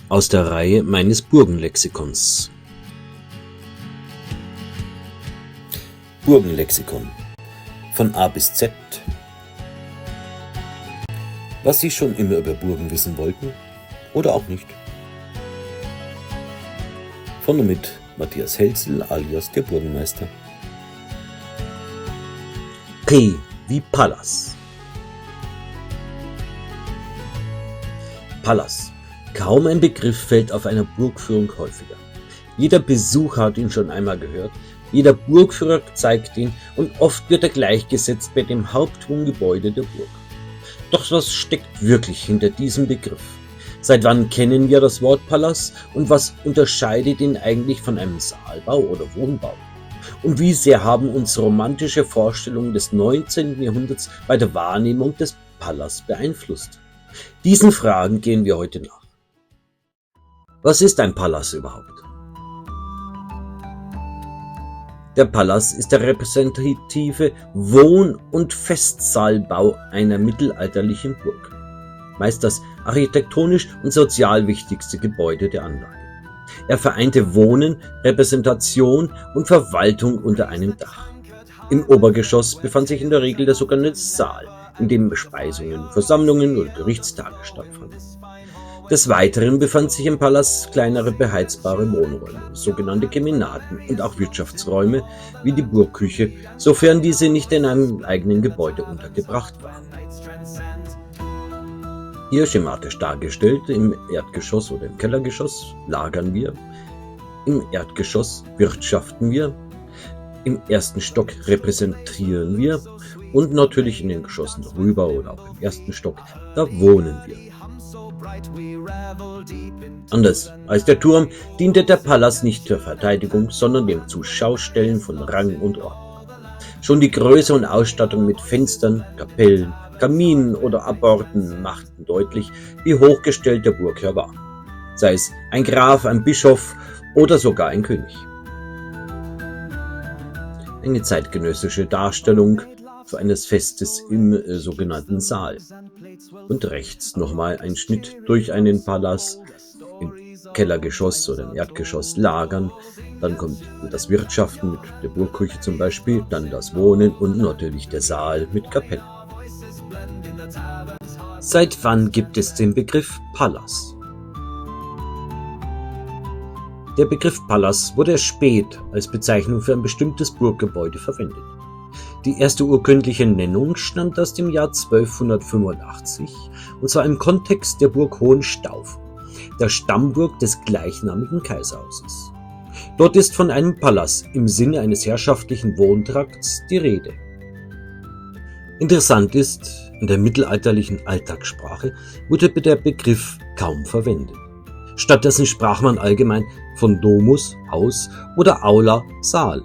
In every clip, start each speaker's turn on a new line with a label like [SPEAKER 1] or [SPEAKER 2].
[SPEAKER 1] aus der Reihe meines Burgenlexikons. Burgenlexikon von A bis Z. Was Sie schon immer über Burgen wissen wollten oder auch nicht. Von und mit Matthias Hälzel alias der Burgenmeister. P wie Palas. Palas. Kaum ein Begriff fällt auf einer Burgführung häufiger. Jeder Besucher hat ihn schon einmal gehört, jeder Burgführer zeigt ihn und oft wird er gleichgesetzt bei dem Hauptwohngebäude der Burg. Doch was steckt wirklich hinter diesem Begriff? Seit wann kennen wir das Wort Palas und was unterscheidet ihn eigentlich von einem Saalbau oder Wohnbau? Und wie sehr haben uns romantische Vorstellungen des 19. Jahrhunderts bei der Wahrnehmung des Palas beeinflusst? Diesen Fragen gehen wir heute nach. Was ist ein Palas überhaupt? Der Palas ist der repräsentative Wohn- und Festsaalbau einer mittelalterlichen Burg. Meist das architektonisch und sozial wichtigste Gebäude der Anlage. Er vereinte Wohnen, Repräsentation und Verwaltung unter einem Dach. Im Obergeschoss befand sich in der Regel der sogenannte Saal, in dem Bespeisungen, Versammlungen oder Gerichtstage stattfanden. Des Weiteren befanden sich im Palas kleinere beheizbare Wohnräume, sogenannte Kemenaten und auch Wirtschaftsräume wie die Burgküche, sofern diese nicht in einem eigenen Gebäude untergebracht waren. Hier schematisch dargestellt, im Erdgeschoss oder im Kellergeschoss lagern wir, im Erdgeschoss wirtschaften wir, im ersten Stock repräsentieren wir und natürlich in den Geschossen darüber oder auch im ersten Stock, da wohnen wir. Anders als der Turm diente der Palas nicht zur Verteidigung, sondern dem Zuschaustellen von Rang und Ordnung. Schon die Größe und Ausstattung mit Fenstern, Kapellen, Kaminen oder Apporten machten deutlich, wie hochgestellt der Burgherr war. Sei es ein Graf, ein Bischof oder sogar ein König. Eine zeitgenössische Darstellung eines Festes im sogenannten Saal. Und rechts nochmal ein Schnitt durch einen Palas, im Kellergeschoss oder im Erdgeschoss lagern. Dann kommt das Wirtschaften mit der Burgküche zum Beispiel, dann das Wohnen und natürlich der Saal mit Kapelle. Seit wann gibt es den Begriff Palas? Der Begriff Palas wurde erst spät als Bezeichnung für ein bestimmtes Burggebäude verwendet. Die erste urkundliche Nennung stammt aus dem Jahr 1285 und zwar im Kontext der Burg Hohenstauf, der Stammburg des gleichnamigen Kaiserhauses. Dort ist von einem Palas im Sinne eines herrschaftlichen Wohntrakts die Rede. Interessant ist, in der mittelalterlichen Alltagssprache wurde der Begriff kaum verwendet. Stattdessen sprach man allgemein von Domus, Haus oder Aula, Saal.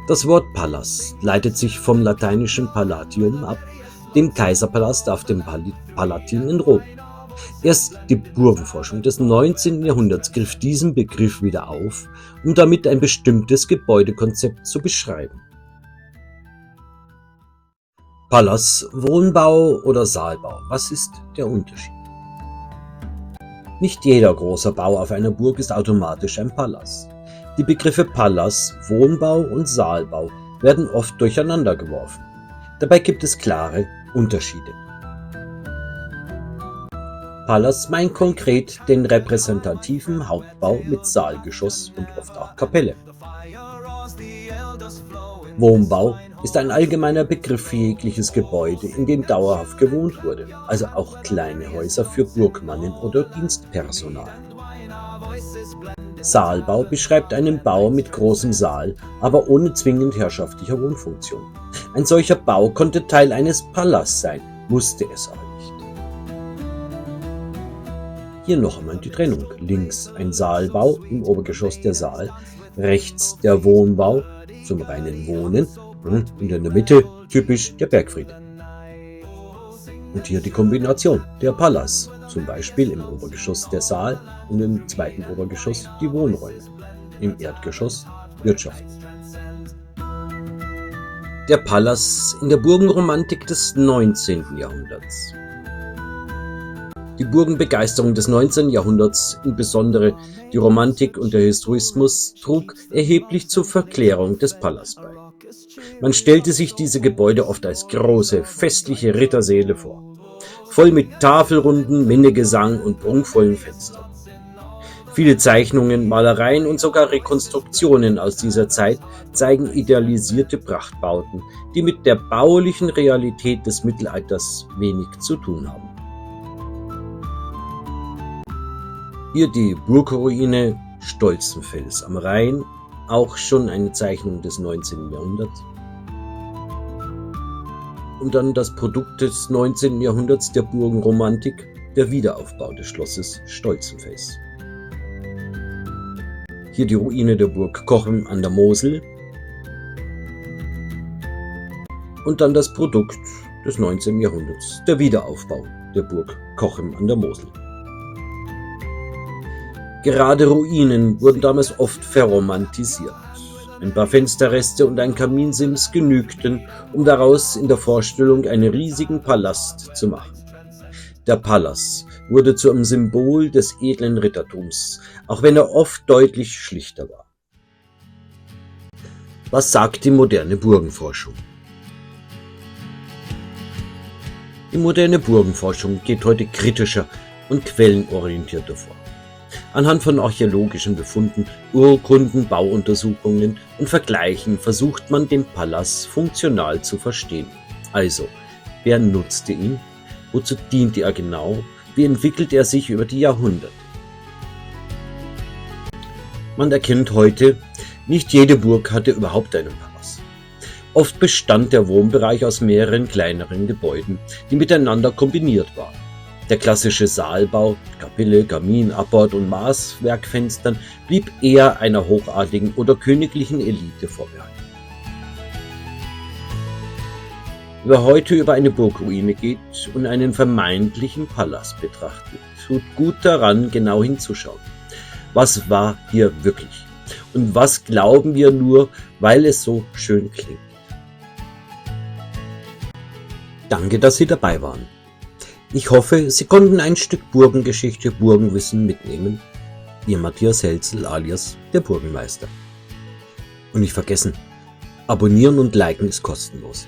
[SPEAKER 1] Das Wort Palas leitet sich vom lateinischen Palatium ab, dem Kaiserpalast auf dem Palatin in Rom. Erst die Burgenforschung des 19. Jahrhunderts griff diesen Begriff wieder auf, um damit ein bestimmtes Gebäudekonzept zu beschreiben. Palas, Wohnbau oder Saalbau, was ist der Unterschied? Nicht jeder große Bau auf einer Burg ist automatisch ein Palas. Die Begriffe Palas, Wohnbau und Saalbau werden oft durcheinander geworfen. Dabei gibt es klare Unterschiede. Palas meint konkret den repräsentativen Hauptbau mit Saalgeschoss und oft auch Kapelle. Wohnbau ist ein allgemeiner Begriff für jegliches Gebäude, in dem dauerhaft gewohnt wurde, also auch kleine Häuser für Burgmannen oder Dienstpersonal. Saalbau beschreibt einen Bau mit großem Saal, aber ohne zwingend herrschaftlicher Wohnfunktion. Ein solcher Bau konnte Teil eines Palas sein, musste es aber nicht. Hier noch einmal die Trennung. Links ein Saalbau, im Obergeschoss der Saal, rechts der Wohnbau zum reinen Wohnen und in der Mitte typisch der Bergfried. Und hier die Kombination, der Palas, zum Beispiel im Obergeschoss der Saal und im zweiten Obergeschoss die Wohnräume, im Erdgeschoss Wirtschaft. Der Palas in der Burgenromantik des 19. Jahrhunderts. Die Burgenbegeisterung des 19. Jahrhunderts, insbesondere die Romantik und der Historismus, trug erheblich zur Verklärung des Palas bei. Man stellte sich diese Gebäude oft als große, festliche Rittersäle vor, voll mit Tafelrunden, Minnegesang und prunkvollen Fenstern. Viele Zeichnungen, Malereien und sogar Rekonstruktionen aus dieser Zeit zeigen idealisierte Prachtbauten, die mit der baulichen Realität des Mittelalters wenig zu tun haben. Hier die Burgruine Stolzenfels am Rhein, auch schon eine Zeichnung des 19. Jahrhunderts. Und dann das Produkt des 19. Jahrhunderts der Burgenromantik, der Wiederaufbau des Schlosses Stolzenfels. Hier die Ruine der Burg Cochem an der Mosel. Und dann das Produkt des 19. Jahrhunderts, der Wiederaufbau der Burg Cochem an der Mosel. Gerade Ruinen wurden damals oft verromantisiert. Ein paar Fensterreste und ein Kaminsims genügten, um daraus in der Vorstellung einen riesigen Palast zu machen. Der Palas wurde zu einem Symbol des edlen Rittertums, auch wenn er oft deutlich schlichter war. Was sagt die moderne Burgenforschung? Die moderne Burgenforschung geht heute kritischer und quellenorientierter vor. Anhand von archäologischen Befunden, Urkunden, Bauuntersuchungen und Vergleichen versucht man, den Palas funktional zu verstehen. Also, wer nutzte ihn? Wozu diente er genau? Wie entwickelt er sich über die Jahrhunderte? Man erkennt heute, nicht jede Burg hatte überhaupt einen Palas. Oft bestand der Wohnbereich aus mehreren kleineren Gebäuden, die miteinander kombiniert waren. Der klassische Saalbau, Kapelle, Kamin, Abbord und Maßwerkfenstern blieb eher einer hochadligen oder königlichen Elite vorbehalten. Wer heute über eine Burgruine geht und einen vermeintlichen Palas betrachtet, tut gut daran, genau hinzuschauen. Was war hier wirklich? Und was glauben wir nur, weil es so schön klingt? Danke, dass Sie dabei waren. Ich hoffe, Sie konnten ein Stück Burgengeschichte, Burgenwissen mitnehmen. Ihr Matthias Helzel alias der Burgenmeister. Und nicht vergessen, abonnieren und liken ist kostenlos.